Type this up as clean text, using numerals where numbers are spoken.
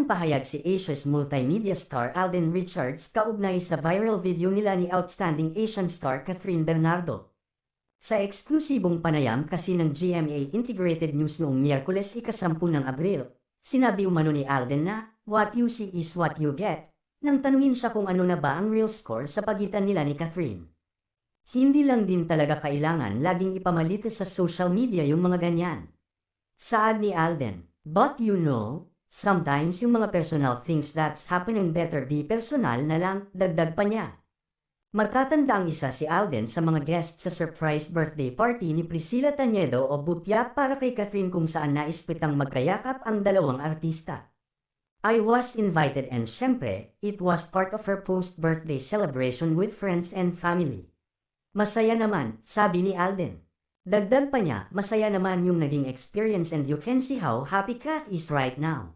ng pahayag si Asia's multimedia star Alden Richards kaugnay sa viral video nila ni outstanding Asian star Catherine Bernardo. Sa eksklusibong panayam kasi ng GMA Integrated News noong Miyerkules ika-10 ng Abril, sinabi umano ni Alden na, "What you see is what you get," nang tanungin siya kung ano na ba ang real score sa pagitan nila ni Catherine. Hindi lang din talaga kailangan laging ipamalit sa social media yung mga ganyan. Saad ni Alden, "But you know, sometimes yung mga personal things that's happening better be personal na lang," dagdag pa niya. Matatanda ang isa si Alden sa mga guests sa surprise birthday party ni Priscilla Tañedo o Bupya para kay Catherine kung saan naispitang magkayakap ang dalawang artista. "I was invited and syempre, it was part of her post-birthday celebration with friends and family. Masaya naman," sabi ni Alden. Dagdag pa niya, masaya naman yung naging experience and you can see how happy Kat is right now.